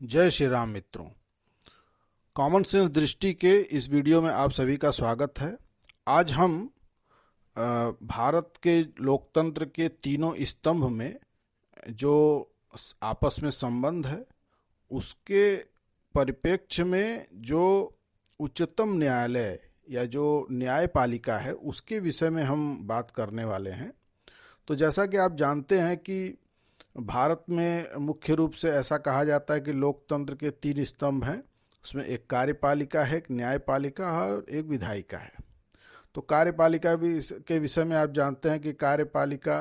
जय श्री राम मित्रों। Common sense दृष्टि के इस वीडियो में आप सभी का स्वागत है। आज हम भारत के लोकतंत्र के तीनों स्तंभ में जो आपस में संबंध है उसके परिप्रेक्ष्य में जो उच्चतम न्यायालय या जो न्यायपालिका है उसके विषय में हम बात करने वाले हैं। तो जैसा कि आप जानते हैं कि भारत में मुख्य रूप से ऐसा कहा जाता है कि लोकतंत्र के तीन स्तंभ हैं। उसमें एक कार्यपालिका है, एक न्यायपालिका है और एक विधायिका है। तो कार्यपालिका भी के विषय में आप जानते हैं कि कार्यपालिका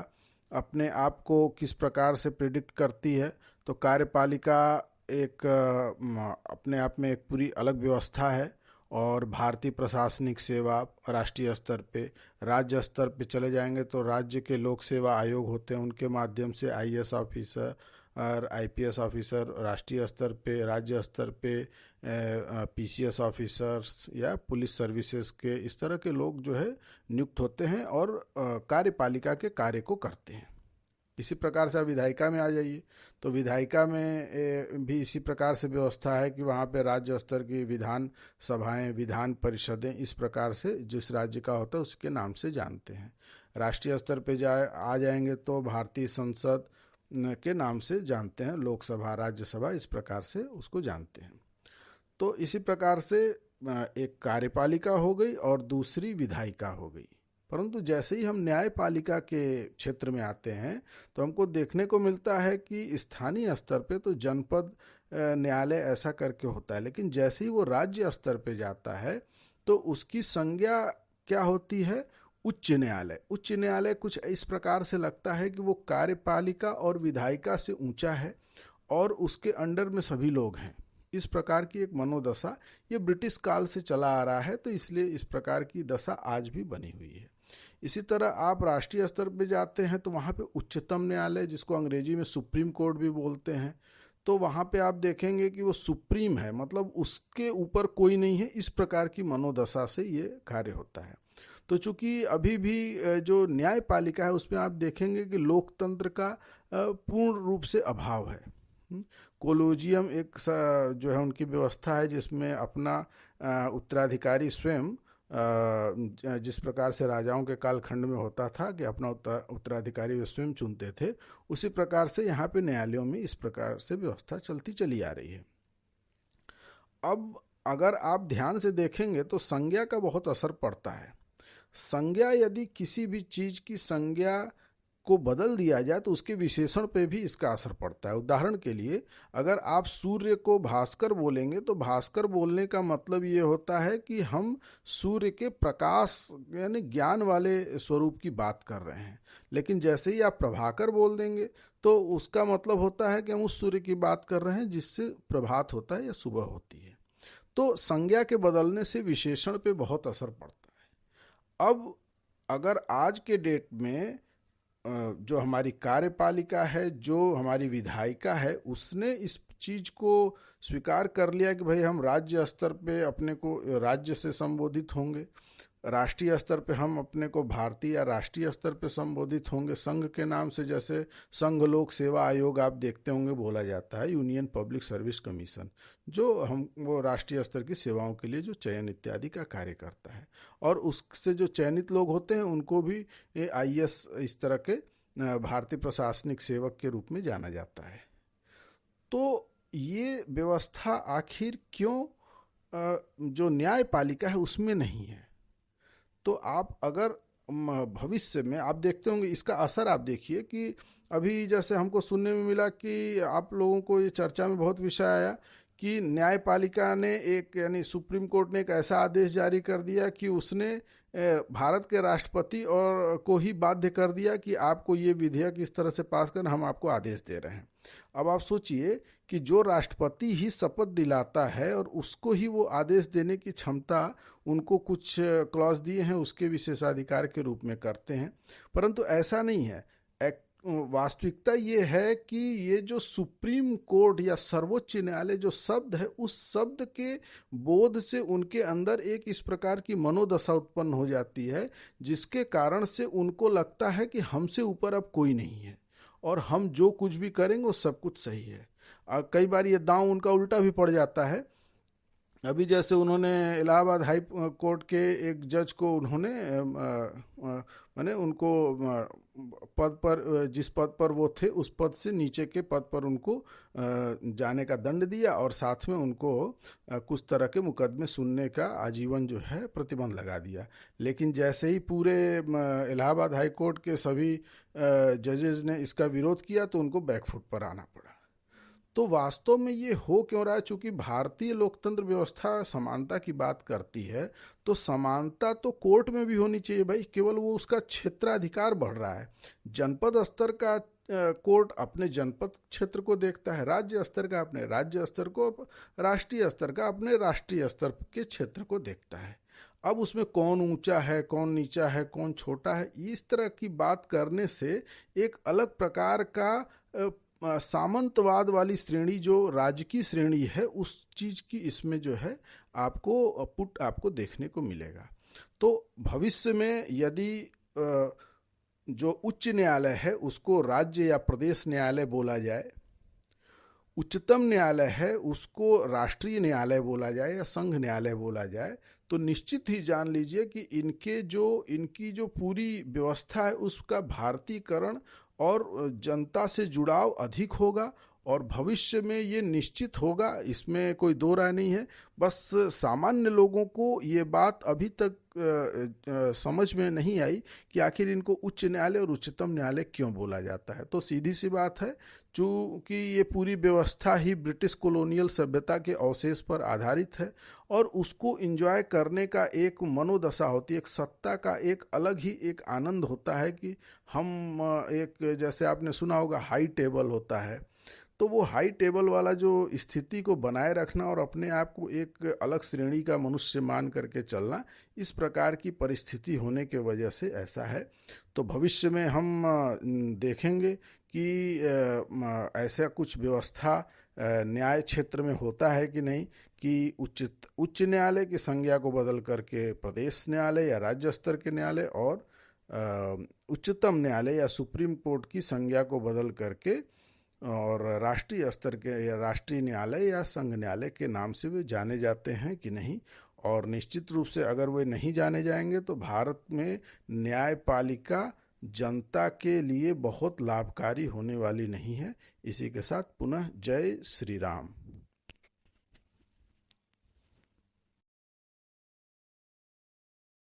अपने आप को किस प्रकार से प्रिडिक्ट करती है। तो कार्यपालिका एक अपने आप में एक पूरी अलग व्यवस्था है और भारतीय प्रशासनिक सेवा राष्ट्रीय स्तर पे, राज्य स्तर पे चले जाएंगे तो राज्य के लोक सेवा आयोग होते हैं, उनके माध्यम से आईएएस ऑफिसर और आईपीएस ऑफिसर, राष्ट्रीय स्तर पे, राज्य स्तर पे पीसीएस ऑफिसर्स या पुलिस सर्विसेज के, इस तरह के लोग जो है नियुक्त होते हैं और कार्यपालिका के कार्य को करते हैं। इसी प्रकार से आप विधायिका में आ जाइए तो विधायिका में भी इसी प्रकार से व्यवस्था है कि वहाँ पे राज्य स्तर की विधान सभाएं, विधान परिषदें इस प्रकार से जिस राज्य का होता है उसके नाम से जानते हैं। राष्ट्रीय स्तर पे आ जाएंगे तो भारतीय संसद के नाम से जानते हैं, लोकसभा, राज्यसभा, इस प्रकार से उसको जानते हैं। तो इसी प्रकार से एक कार्यपालिका हो गई और दूसरी विधायिका हो गई। परंतु जैसे ही हम न्यायपालिका के क्षेत्र में आते हैं तो हमको देखने को मिलता है कि स्थानीय स्तर पे तो जनपद न्यायालय ऐसा करके होता है, लेकिन जैसे ही वो राज्य स्तर पे जाता है तो उसकी संज्ञा क्या होती है? उच्च न्यायालय। उच्च न्यायालय कुछ इस प्रकार से लगता है कि वो कार्यपालिका और विधायिका से ऊंचा है और उसके अंडर में सभी लोग हैं। इस प्रकार की एक मनोदशा ये ब्रिटिश काल से चला आ रहा है, तो इसलिए इस प्रकार की दशा आज भी बनी हुई है। इसी तरह आप राष्ट्रीय स्तर पे जाते हैं तो वहाँ पे उच्चतम न्यायालय, जिसको अंग्रेजी में सुप्रीम कोर्ट भी बोलते हैं, तो वहाँ पे आप देखेंगे कि वो सुप्रीम है, मतलब उसके ऊपर कोई नहीं है। इस प्रकार की मनोदशा से ये कार्य होता है। तो चूंकि अभी भी जो न्यायपालिका है उसमें आप देखेंगे कि लोकतंत्र का पूर्ण रूप से अभाव है। कोलोजियम एक जो है उनकी व्यवस्था है जिसमें अपना उत्तराधिकारी स्वयं, जिस प्रकार से राजाओं के कालखंड में होता था कि अपना उत्तराधिकारी वे स्वयं चुनते थे, उसी प्रकार से यहाँ पे न्यायालयों में इस प्रकार से व्यवस्था चलती चली आ रही है। अब अगर आप ध्यान से देखेंगे तो संज्ञा का बहुत असर पड़ता है। संज्ञा, यदि किसी भी चीज की संज्ञा को बदल दिया जाए तो उसके विशेषण पे भी इसका असर पड़ता है। उदाहरण के लिए अगर आप सूर्य को भास्कर बोलेंगे तो भास्कर बोलने का मतलब ये होता है कि हम सूर्य के प्रकाश यानी ज्ञान वाले स्वरूप की बात कर रहे हैं। लेकिन जैसे ही आप प्रभाकर बोल देंगे तो उसका मतलब होता है कि हम उस सूर्य की बात कर रहे हैं जिससे प्रभात होता है या सुबह होती है। तो संज्ञा के बदलने से विशेषण पे बहुत असर पड़ता है। अब अगर आज के डेट में जो हमारी कार्यपालिका है, जो हमारी विधायिका है, उसने इस चीज को स्वीकार कर लिया कि भाई हम राज्य स्तर पे अपने को राज्य से संबोधित होंगे, राष्ट्रीय स्तर पे हम अपने को भारतीय या राष्ट्रीय स्तर पे संबोधित होंगे संघ के नाम से। जैसे संघ लोक सेवा आयोग आप देखते होंगे बोला जाता है, यूनियन पब्लिक सर्विस कमीशन, जो हम वो राष्ट्रीय स्तर की सेवाओं के लिए जो चयन इत्यादि का कार्य करता है। और उससे जो चयनित लोग होते हैं उनको भी आईएएस इस तरह के भारतीय प्रशासनिक सेवक के रूप में जाना जाता है। तो ये व्यवस्था आखिर क्यों जो न्यायपालिका है उसमें नहीं है? तो आप अगर भविष्य में आप देखते होंगे इसका असर, आप देखिए कि अभी जैसे हमको सुनने में मिला कि आप लोगों को ये चर्चा में बहुत विषय आया कि न्यायपालिका ने एक यानी सुप्रीम कोर्ट ने एक ऐसा आदेश जारी कर दिया कि उसने भारत के राष्ट्रपति और को ही बाध्य कर दिया कि आपको ये विधेयक इस तरह से पास करना, हम आपको आदेश दे रहे हैं। अब आप सोचिए कि जो राष्ट्रपति ही शपथ दिलाता है और उसको ही वो आदेश देने की क्षमता, उनको कुछ क्लॉज दिए हैं उसके विशेषाधिकार के रूप में करते हैं। परंतु ऐसा नहीं है। वास्तविकता ये है कि ये जो सुप्रीम कोर्ट या सर्वोच्च न्यायालय जो शब्द है, उस शब्द के बोध से उनके अंदर एक इस प्रकार की मनोदशा उत्पन्न हो जाती है जिसके कारण से उनको लगता है कि हमसे ऊपर अब कोई नहीं है और हम जो कुछ भी करेंगे वो सब कुछ सही है। और कई बार ये दांव उनका उल्टा भी पड़ जाता है। अभी जैसे उन्होंने इलाहाबाद हाई कोर्ट के एक जज को उन्होंने माने उनको पद पर जिस पद पर वो थे उस पद से नीचे के पद पर उनको जाने का दंड दिया और साथ में उनको कुछ तरह के मुकदमे सुनने का आजीवन जो है प्रतिबंध लगा दिया। लेकिन जैसे ही पूरे इलाहाबाद हाई कोर्ट के सभी जजेस ने इसका विरोध किया तो उनको बैकफुट पर आना पड़ा। तो वास्तव में ये हो क्यों रहा है? चूंकि भारतीय लोकतंत्र व्यवस्था समानता की बात करती है, तो समानता तो कोर्ट में भी होनी चाहिए भाई। केवल वो उसका क्षेत्राधिकार बढ़ रहा है। जनपद स्तर का कोर्ट अपने जनपद क्षेत्र को देखता है, राज्य स्तर का अपने राज्य स्तर को, राष्ट्रीय स्तर का अपने राष्ट्रीय स्तर के क्षेत्र को देखता है। अब उसमें कौन ऊंचा है, कौन नीचा है, कौन छोटा है, इस तरह की बात करने से एक अलग प्रकार का सामंतवाद वाली श्रेणी जो राज्य की श्रेणी है उस चीज की इसमें जो है आपको देखने को मिलेगा। तो भविष्य में यदि जो उच्च न्यायालय है उसको राज्य या प्रदेश न्यायालय बोला जाए, उच्चतम न्यायालय है उसको राष्ट्रीय न्यायालय बोला जाए या संघ न्यायालय बोला जाए, तो निश्चित ही जान लीजिए कि इनकी जो पूरी व्यवस्था है उसका भारतीयकरण और जनता से जुड़ाव अधिक होगा और भविष्य में ये निश्चित होगा, इसमें कोई दो राय नहीं है। बस सामान्य लोगों को ये बात अभी तक समझ में नहीं आई कि आखिर इनको उच्च न्यायालय और उच्चतम न्यायालय क्यों बोला जाता है। तो सीधी सी बात है, चूँकि ये पूरी व्यवस्था ही ब्रिटिश कॉलोनियल सभ्यता के अवशेष पर आधारित है और उसको एंजॉय करने का एक मनोदशा होती है, एक सत्ता का एक अलग ही एक आनंद होता है कि हम एक, जैसे आपने सुना होगा, हाई टेबल होता है। तो वो हाई टेबल वाला जो स्थिति को बनाए रखना और अपने आप को एक अलग श्रेणी का मनुष्य मान करके चलना, इस प्रकार की परिस्थिति होने के वजह से ऐसा है। तो भविष्य में हम देखेंगे कि ऐसा कुछ व्यवस्था न्याय क्षेत्र में होता है कि नहीं, कि उच्च न्यायालय की संज्ञा को बदल करके प्रदेश न्यायालय या राज्य स्तर के न्यायालय और उच्चतम न्यायालय या सुप्रीम कोर्ट की संज्ञा को बदल करके और राष्ट्रीय स्तर के या राष्ट्रीय न्यायालय या संघ न्यायालय के नाम से वे जाने जाते हैं कि नहीं। और निश्चित रूप से अगर वे नहीं जाने जाएंगे तो भारत में न्यायपालिका जनता के लिए बहुत लाभकारी होने वाली नहीं है। इसी के साथ पुनः जय श्री राम।